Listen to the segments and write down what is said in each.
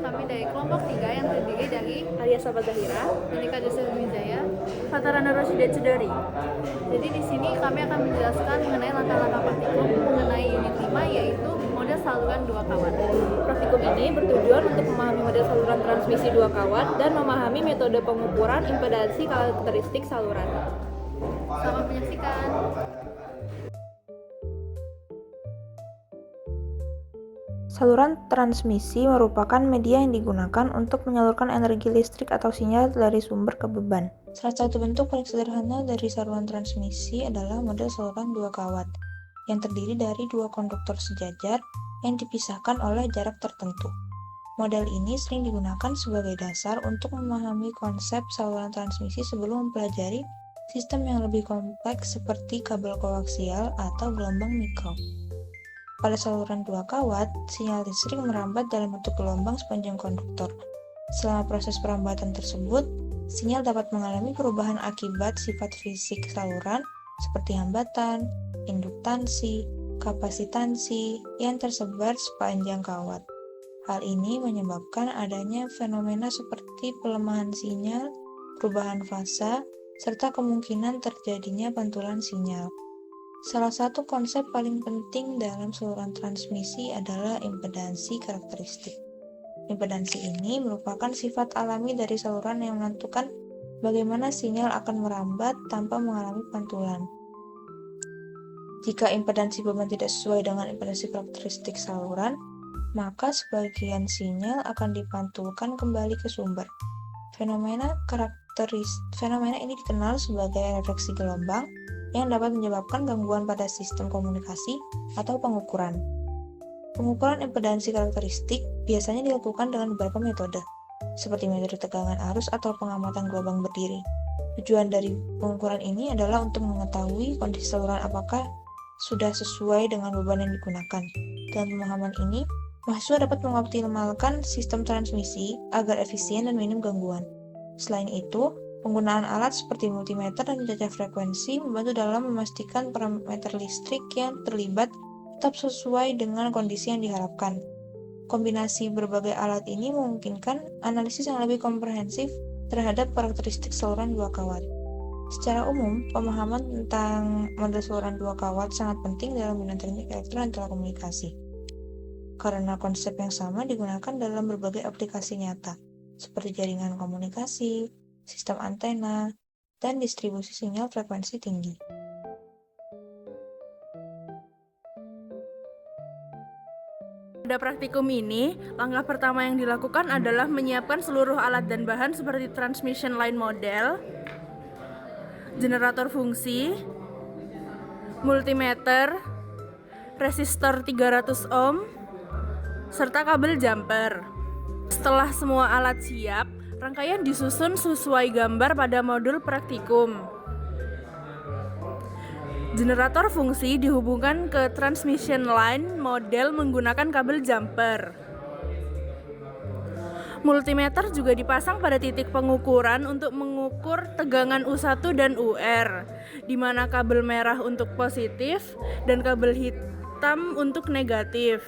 Kami dari kelompok 3 yang terdiri dari Arya Sabah Zahira, Monika Joseph Wijaya. Fatarana Roshida Cudori. Jadi di sini kami akan menjelaskan mengenai langkah-langkah praktikum mengenai unit 5, yaitu model saluran dua kawat. Praktikum ini bertujuan untuk memahami model saluran transmisi dua kawat dan memahami metode pengukuran impedansi karakteristik saluran. Selamat menyaksikan. Saluran transmisi merupakan media yang digunakan untuk menyalurkan energi listrik atau sinyal dari sumber ke beban. Salah satu bentuk paling sederhana dari saluran transmisi adalah model saluran dua kawat, yang terdiri dari dua konduktor sejajar yang dipisahkan oleh jarak tertentu. Model ini sering digunakan sebagai dasar untuk memahami konsep saluran transmisi sebelum mempelajari sistem yang lebih kompleks seperti kabel koaksial atau gelombang mikro. Pada saluran dua kawat, sinyal listrik merambat dalam bentuk gelombang sepanjang konduktor. Selama proses perambatan tersebut, sinyal dapat mengalami perubahan akibat sifat fisik saluran seperti hambatan, induktansi, kapasitansi yang tersebar sepanjang kawat. Hal ini menyebabkan adanya fenomena seperti pelemahan sinyal, perubahan fasa, serta kemungkinan terjadinya pantulan sinyal. Salah satu konsep paling penting dalam saluran transmisi adalah impedansi karakteristik. Impedansi ini merupakan sifat alami dari saluran yang menentukan bagaimana sinyal akan merambat tanpa mengalami pantulan. Jika impedansi beban tidak sesuai dengan impedansi karakteristik saluran, maka sebagian sinyal akan dipantulkan kembali ke sumber. Fenomena ini dikenal sebagai refleksi gelombang yang dapat menyebabkan gangguan pada sistem komunikasi atau pengukuran. Pengukuran impedansi karakteristik biasanya dilakukan dengan beberapa metode, seperti metode tegangan arus atau pengamatan gelombang berdiri. Tujuan dari pengukuran ini adalah untuk mengetahui kondisi saluran apakah sudah sesuai dengan beban yang digunakan. Dengan pemahaman ini, mahasiswa dapat mengoptimalkan sistem transmisi agar efisien dan minim gangguan. Selain itu, penggunaan alat seperti multimeter dan penjajah frekuensi membantu dalam memastikan parameter listrik yang terlibat tetap sesuai dengan kondisi yang diharapkan. Kombinasi berbagai alat ini memungkinkan analisis yang lebih komprehensif terhadap karakteristik saluran dua kawat. Secara umum, pemahaman tentang model saluran dua kawat sangat penting dalam minat teknik elektro dan telekomunikasi, karena konsep yang sama digunakan dalam berbagai aplikasi nyata, seperti jaringan komunikasi, sistem antena, dan distribusi sinyal frekuensi tinggi. Pada praktikum ini, langkah pertama yang dilakukan adalah menyiapkan seluruh alat dan bahan seperti transmission line model, generator fungsi, multimeter, resistor 300 ohm, serta kabel jumper. Setelah semua alat siap, rangkaian disusun sesuai gambar pada modul praktikum. Generator fungsi dihubungkan ke transmission line model menggunakan kabel jumper. Multimeter juga dipasang pada titik pengukuran untuk mengukur tegangan U1 dan UR, di mana kabel merah untuk positif dan kabel hitam untuk negatif.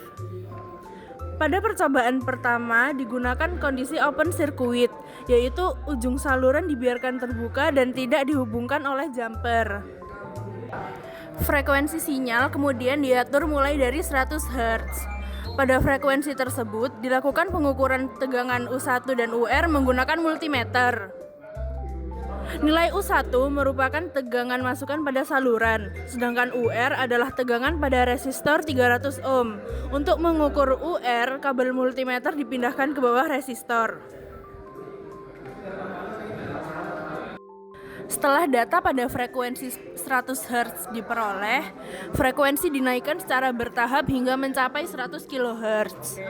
Pada percobaan pertama digunakan kondisi open circuit, yaitu ujung saluran dibiarkan terbuka dan tidak dihubungkan oleh jumper. Frekuensi sinyal kemudian diatur mulai dari 100 Hz. Pada frekuensi tersebut dilakukan pengukuran tegangan U1 dan UR menggunakan multimeter. Nilai U1 merupakan tegangan masukan pada saluran, sedangkan UR adalah tegangan pada resistor 300 ohm. Untuk mengukur UR, kabel multimeter dipindahkan ke bawah resistor. Setelah data pada frekuensi 100 Hz diperoleh, frekuensi dinaikkan secara bertahap hingga mencapai 100 kHz.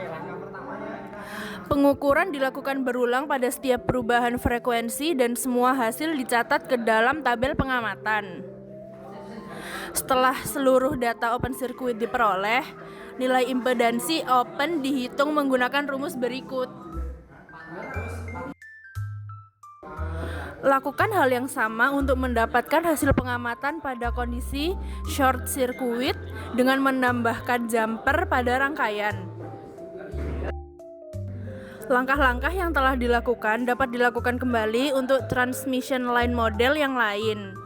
Pengukuran dilakukan berulang pada setiap perubahan frekuensi dan semua hasil dicatat ke dalam tabel pengamatan. Setelah seluruh data open circuit diperoleh, nilai impedansi open dihitung menggunakan rumus berikut. Lakukan hal yang sama untuk mendapatkan hasil pengamatan pada kondisi short circuit dengan menambahkan jumper pada rangkaian. Langkah-langkah yang telah dilakukan dapat dilakukan kembali untuk transmission line model yang lain.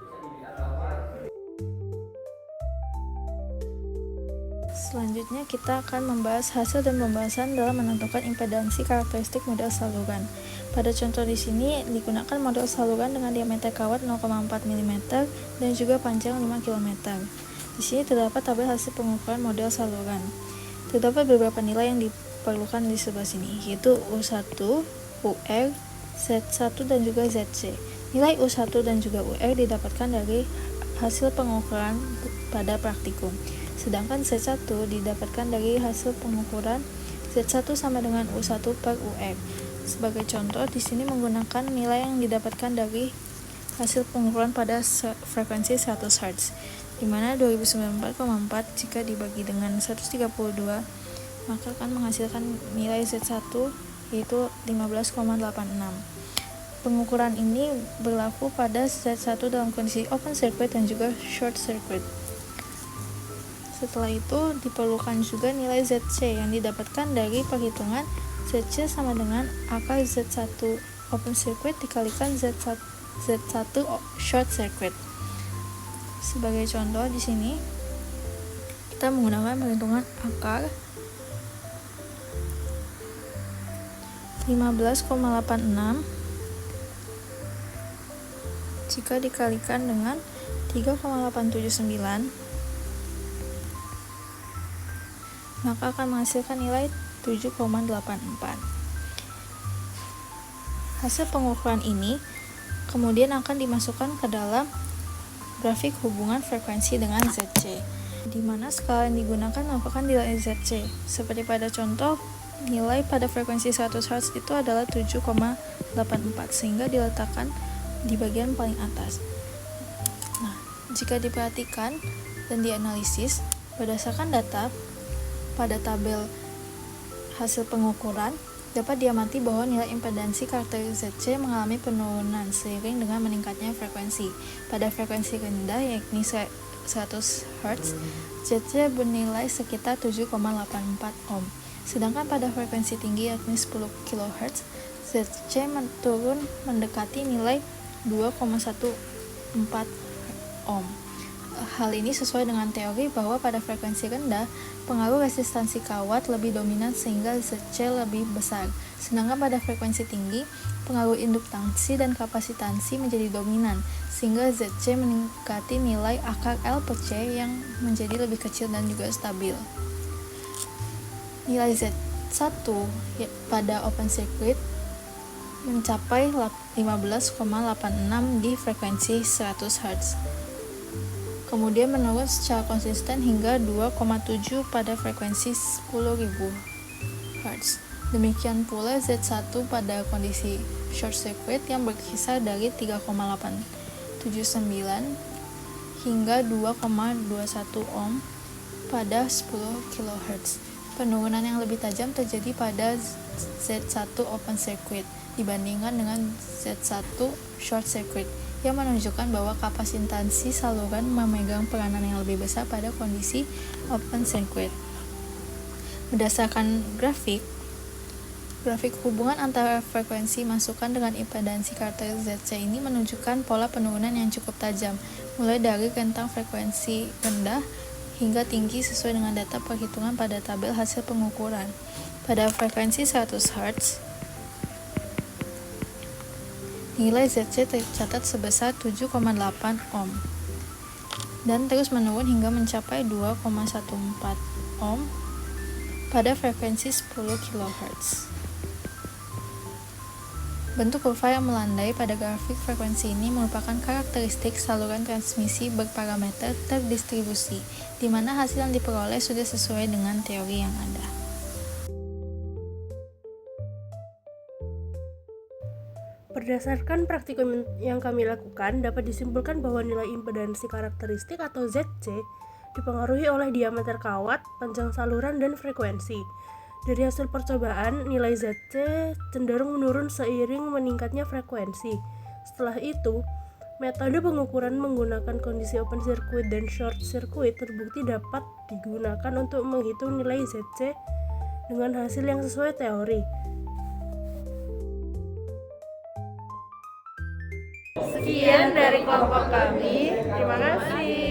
Selanjutnya kita akan membahas hasil dan pembahasan dalam menentukan impedansi karakteristik model saluran. Pada contoh di sini digunakan model saluran dengan diameter kawat 0,4 mm dan juga panjang 5 km. Di sini terdapat tabel hasil pengukuran model saluran. Terdapat beberapa nilai yang diperlukan di sebelah sini, yaitu U1, UR, Z1 dan juga ZC. Nilai U1 dan juga UR didapatkan dari hasil pengukuran pada praktikum. Sedangkan Z1 didapatkan dari hasil pengukuran Z1 sama dengan U1 per UR. Sebagai contoh, di sini menggunakan nilai yang didapatkan dari hasil pengukuran pada frekuensi 100 Hz, di mana 2094,4 jika dibagi dengan 132, maka akan menghasilkan nilai Z1 yaitu 15,86. Pengukuran ini berlaku pada Z1 dalam kondisi open circuit dan juga short circuit. Setelah itu diperlukan juga nilai ZC yang didapatkan dari perhitungan ZC sama dengan akar Z1 open circuit dikalikan Z1 short circuit. Sebagai contoh di sini kita menggunakan perhitungan akar 15,86 jika dikalikan dengan 3,879, maka akan menghasilkan nilai 7,84. Hasil pengukuran ini kemudian akan dimasukkan ke dalam grafik hubungan frekuensi dengan ZC, di mana skala yang digunakan merupakan nilai ZC. Seperti pada contoh, nilai pada frekuensi 100 Hz itu adalah 7,84, sehingga diletakkan di bagian paling atas. Nah, jika diperhatikan dan dianalisis berdasarkan data pada tabel hasil pengukuran, dapat diamati bahwa nilai impedansi karakter ZC mengalami penurunan seiring dengan meningkatnya frekuensi. Pada frekuensi rendah yakni 100 Hz, ZC bernilai sekitar 7,84 ohm. Sedangkan pada frekuensi tinggi yakni 10 kHz, ZC turun mendekati nilai 2,14 ohm. Hal ini sesuai dengan teori bahwa pada frekuensi rendah, pengaruh resistansi kawat lebih dominan sehingga ZC lebih besar. Sedangkan pada frekuensi tinggi, pengaruh induktansi dan kapasitansi menjadi dominan, sehingga ZC meningkati nilai akar L per C yang menjadi lebih kecil dan juga stabil. Nilai Z1 pada open circuit mencapai 15,86 di frekuensi 100 Hz. Kemudian menurun secara konsisten hingga 2,7 pada frekuensi 10.000 Hz. Demikian pula Z1 pada kondisi short circuit yang berkisar dari 3,879 hingga 2,21 ohm pada 10 kHz. Penurunan yang lebih tajam terjadi pada Z1 open circuit dibandingkan dengan Z1 short circuit, yang menunjukkan bahwa kapasitansi saluran memegang peranan yang lebih besar pada kondisi open circuit. Berdasarkan grafik hubungan antara frekuensi masukan dengan impedansi karakter ZC ini menunjukkan pola penurunan yang cukup tajam, mulai dari rentang frekuensi rendah hingga tinggi sesuai dengan data perhitungan pada tabel hasil pengukuran. Pada frekuensi 100 Hz, nilai ZC tercatat sebesar 7,8 ohm dan terus menurun hingga mencapai 2,14 ohm pada frekuensi 10 kHz. Bentuk kurva yang melandai pada grafik frekuensi ini merupakan karakteristik saluran transmisi berparameter terdistribusi, di mana hasil yang diperoleh sudah sesuai dengan teori yang ada. Berdasarkan praktikum yang kami lakukan, dapat disimpulkan bahwa nilai impedansi karakteristik atau ZC dipengaruhi oleh diameter kawat, panjang saluran, dan frekuensi. Dari hasil percobaan, nilai ZC cenderung menurun seiring meningkatnya frekuensi. Setelah itu, metode pengukuran menggunakan kondisi open circuit dan short circuit terbukti dapat digunakan untuk menghitung nilai ZC dengan hasil yang sesuai teori. Sekian dari kelompok kami. Terima kasih.